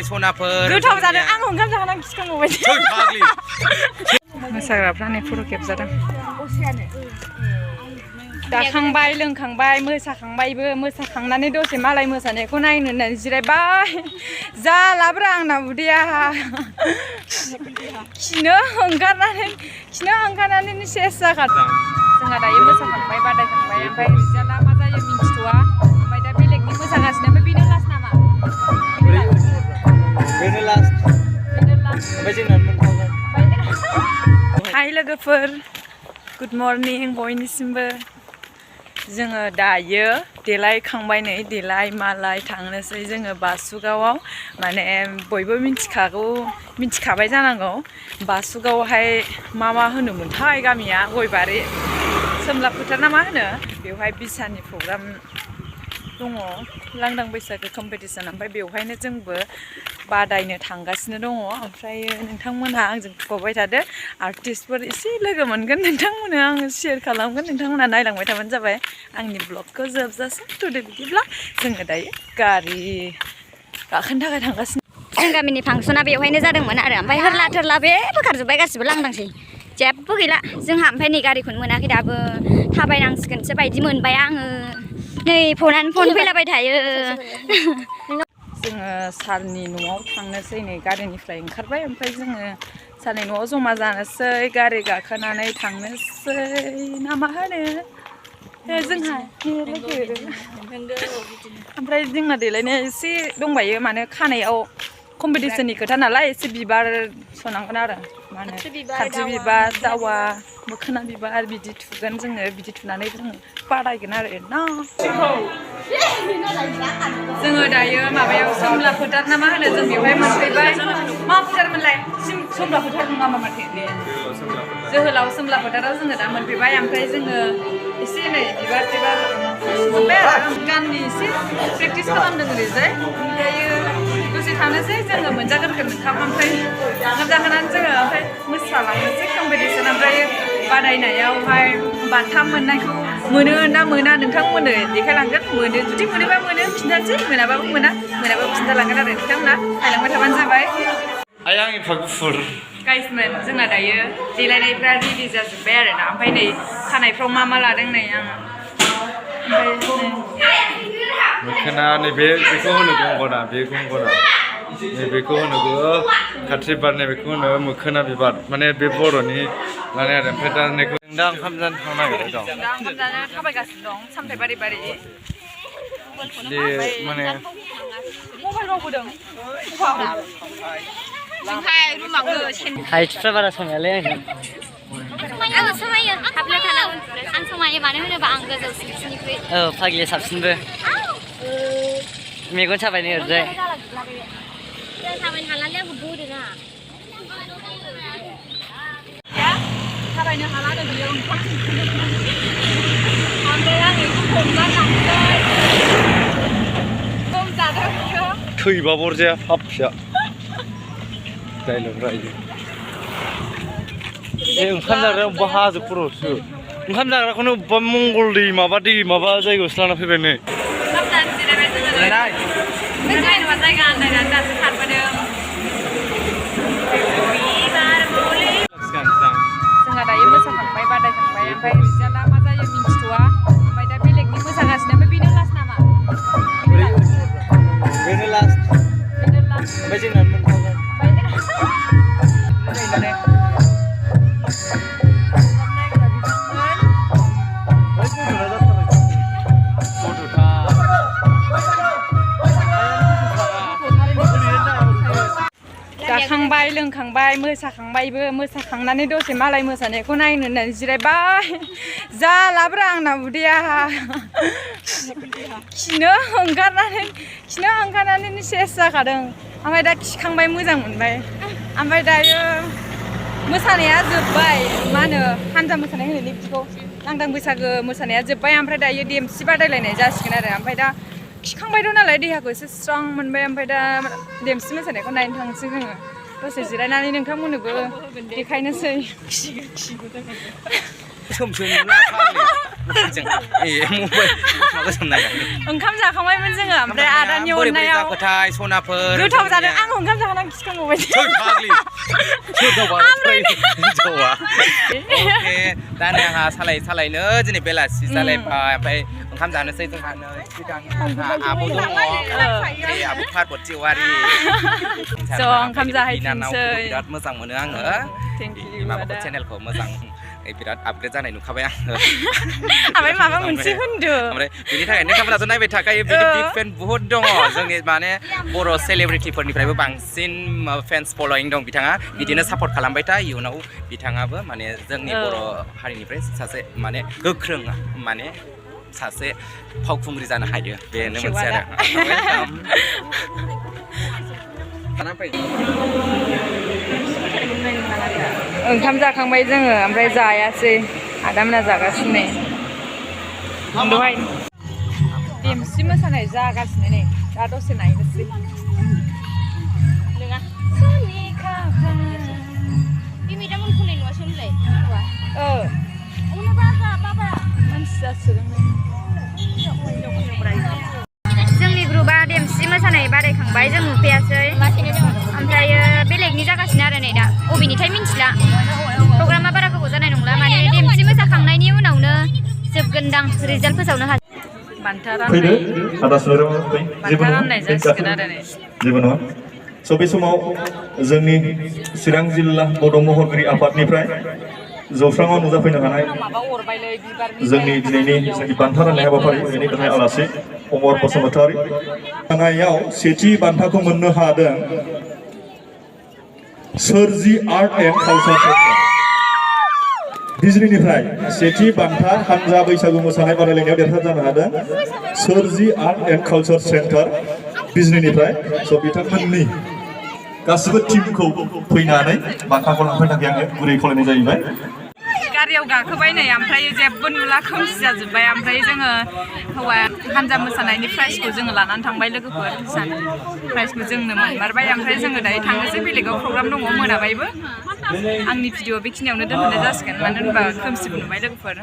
सनाफोर गोथाव जादों आं ओंखाम जाखांना खिखांबाय मोसाग्राफ्रा नै फट' खेबजादों जाखांबाय लोंखांबाय मोसाखांबायबो मोसाखांनानै दसे मालाय मोसानायखौ नायनो होननानै जिरायबाय जालाब्रा आंना उदैया खिनो ओंखारनानै सेस जाखादों जोंहा दायो मोसाखांबाय बादायखांबाय ओमफ्राय रिजाल्टआ मा जायो मिन्थिथ'वा ओमफ्य दा बेलेगनि मोसागासिनो ओमफ्य बेनो लास्ट नामा बेनो लास्ट ओमफ्राय जोंना मोनखागोन हाय लोगोफोर गुड मर्निं बयनिसिमबो जोङो दायो देलायखांबाय नै देलाय मालाय थांनोसै जोङो बासुगावआव माने बयबो मिथिखाबाय जानांगौ बासुगावआवहाय मा होनोमोनथाय गामिया गयबारि सोमला फोथार ना मा होनो बेवहाय बिसानि प्रग्राम दङ लांदां बैसागो कम्पिटिसन ओमफ्राय बेवहायनो जोंबो बादायनो थांगासिनो दङ ओमफ्राय नोंथांमोनहा आंजों फैफाबाय थादो आर्टिस्टफोर एसे लोगो मोनगोन नोंथांमोननो आङो शेयार खालामगोन नोंथांमोनहा नायलांबाय थाबानो जाबाय आंनि ब्लगखौ जोबजासिम थुदो बिदिब्ला जोङो दायो गारि गाखोनो थाखाय थांगासिनो जों गामिनि फांसना बेवहायनो जादोंमोन आरो ओमफ्राय हरला थरला बे बोखारजोब्बाय गासिबो लांदांसै जेबो गैला जोंहा ओमफ्राय नै गारिखौनो मोनाखै दाबो थाबायनांसिगोनसो बायदि मोनबाय आङो नै फन फैलाबाय थायो जोङो सारनि न'आव थांनोसै नै गारिनिफ्राय ओंखारबाय ओमफ्राय जोङो सारनि न'आव जमा जानोसै गारि गाखोनानै थांनोसै ना मा होनो जोंहा ओमफ्राय जोंना देलायनाया एसे दंबायो माने खानायाव कम्पिटिसननि खोथा नालाय एसे बिबार सनांगोन आरो मा होनो खाथ्रि बिबार दावा मोखोना बिबार बिदि थुगोन जोङो बिदि थुनानै जोङो बादायगोन आरो ना जोङो दायो माबायाव सोमला फोथार ना मा होनो जों बेवहाय मोनफैबाय मा फोथारमोनलाय सोमला फोथार नङा माथो जोहोलाव सोमला फोथाराव जोङो दा मोनफैबाय ओमफ्राय जोङो एसे नै बिबार मोनबाय आरो गाननि एसे प्रेक्टिस खालामदों ओरैजाय ओमफ्रायो दसे थानोसै जोङो मोनजागोरगोन ओंखाम ओमफ्राय ओंखाम जाखांनानै जोङो ओमफ्राय मोसालांनोसै कम्पिटिसन ओमफ्राय बादायनायावहाय बान्था मोननायखौ मोनो ना मोना नोंथांमोननो देखायलांगोन मोनो जुदि मोनोबा मोनो खिन्थानोसै मोनाबाबो मोनाबाबो खिन्थालांगोन आरो नोंथांमोना नायलांबाय थाबानो जाबाय आइ आं एफा गुफुर गाइसमोन जोंना दायो देलायनायफ्रा रेडि जाजोब्बाय आरो ना ओमफ्राय नै खानायफ्राव मा लादों नै आं मोखोना बेखौ होनो गंगना बे गंगना नैबेखौ होनो खाथ्रि बिबार नैबेखौ होनो मोखोना बिबार माने बे बर'नि लानाय आरो ओमफ्राय दा ओंखाम जानो थांनो नागिरबाय दं दा ओंखाम जानो थाबायगासिनो दं सामथाइ बारि बे माने मबाइल मावबोदों हाइटफ्रा बारा समायालै आङो समायो हाबनो थानांगौ आं समायो मानो होनोबा आं गोजौसिननिख्रुइ औ फाग्लिया साबसिनबो मेगन साबाय नै ओरैजाय थाबायनो हालालै आंखौ बोदोना थाबायनो हाला आरो बियो ओमफ्राय आं बेखौ हमगारलांसै जादों बियो थैबा बरजाया हाब फिसा डाइलग रायो बे ओंखाम जाग्राया अबेबा हाजो खर'आवसो ओंखाम जाग्राखौनो अबेबा मंगल दै माबा जायगायावसो लाना फैबाय नै जायगा आन्दायनानै दासो खारबोदों जोंहा दायो मोसाखांबाय बादायखांबाय ओमफ्राय रिजाल्टआ मा जायो मिन्थिथ'वा ओमफ्राय दा बेलेगनि मोसागासिनो ओमफ्राय बेनो लास्ट नामा बेनो लास्ट ओमफ्राय जोंना मोनखागोन जाखांबाय लोंखांबाय मोसाखांबायबो मोसाखांनानै दसे मालाय मोसानायखौ नायनो होननानै जिरायबाय जालाब्रा आंना उदैया खिनो ओंखारनानै सेस जाखादों ओमफ्राय दा खिखांबाय मोजां मोनबाय ओमफ्राय दायो मोसानाया जोब्बाय मा होनो हान्जा मोसानाय होनो बिदिखौ लांदां बैसागो मोसानाया जोब्बाय ओमफ्राय दायो देमसि बादायलायनाय जासिगोन आरो ओमफ्राय दा खिखांबायथ' नालाय देहाखौ एसे स्रां मोनबाय ओमफ्राय दा देमसि मोसानायखौ नायनो थांसै जोङो दसे जिरायनानै नोंथांमोननोबो देखायनोसै सोमसोमला जों मबाइल माबा सोमनाय ओंखाम जाखांबायमोन जोङो ओमफ्राय आदानि अननायाव जाखोथाय सनाफोर गोथाव जादों आं ओंखाम जाखांना खिखांबाय अके दा नै आंहा सालायनो दिनै बेलासि जालायबाय ओमफ्राय ओंखाम जानोसै जोंहा नै आब' दङ आब' पार्बति औवारि ओंखाम जाहैफिनसै बिराद मोजां मोनो आङो माबाखौ चेनेलखौ मोजां बिराद आपग्रेड जानाय नुखाबाय आङो ओमफ्राय माबा मोनसे होनदो ओमफ्राय बिनि थाखाय नोंथांमोनाथ' नायबाय थाखायो बिनि बिग फेन बुहुत दङ जोंनि माने बर' सेलिब्रिटिफोरनिफ्रायबो बांसिन फेन्स फल'यिं दं बिथाङा बिदिनो सापर्ट खालामबाय था इयुनाव बिथाङाबो माने जोंनि बर' हारिनिफ्राय सासे माने गोख्रों माने सासे फावखुंग्रि जानो हायो बेनो मोनसे ओंखाम जाखांबाय जोङो ओमफ्राय जायासै आदामोना जागासिनो दहाय देमसि मोसानाय जागासिनो नै दा दसे नायनोसै जोंनि ग्रुपआ देमसि मोसानाय बादायखांबाय जों नुफैयासै ओमफ्रायो बेलेगनि जागासिनो आरो नै दा अबेनिथाय मिन्थिला प्रग्रामा बारा गोबाव जानाय नंला माने देमसि मोसाखांनायनि उनावनो जोबगोनदां रिजाल्ट फोसावनो हागोन बान्था राननाय जासिगोन आरो नै जेबो नङा स' बे समाव जोंनि चिरां जिल्ला बड' महरगिरि आफादनिफ्राय जौस्राङाव नुजाफैनो हानाय जोंनि दिनैनि बान्था राननाय हाबाफारि बेनि गाहाय आलासि अमर बसुमतारी थांनायाव सेथि बान्थाखौ मोननो हादों सोरजि आर्ट एन्ड कालचार सेन्टार बिजनिनिफ्राय सेथि बान्था हानजा बैसागु मोसानाय बादायलायनायाव देरहासार जानो हादों सोरजि आर्ट एन्ड कालचार सेन्टार बिजनिनिफ्राय स' बिथांमोननि गासिबो टीमखौ फैनानै बान्थाखौ लांफैनो थाखाय आङो गुरै खावलायनाय जाहैबाय गारियाव गाखोबाय नै ओमफ्राय जेबो नुला खोमसि जाजोब्बाय ओमफ्राय जोङो हौवा हानजा मोसानायनि प्राइजखौ जोङो लानानै थांबाय लोगोफोर प्राइजखौ जोंनो मोनमारबाय ओमफ्राय जोङो दायो थांनोसै बेलेगाव प्रग्राम दङ मोनाबायबो आंनि भिडिअ बेखिनियावनो दोनथ'नाय जासिगोन मानो होनबा खोमसिबो नुबाय लोगोफोर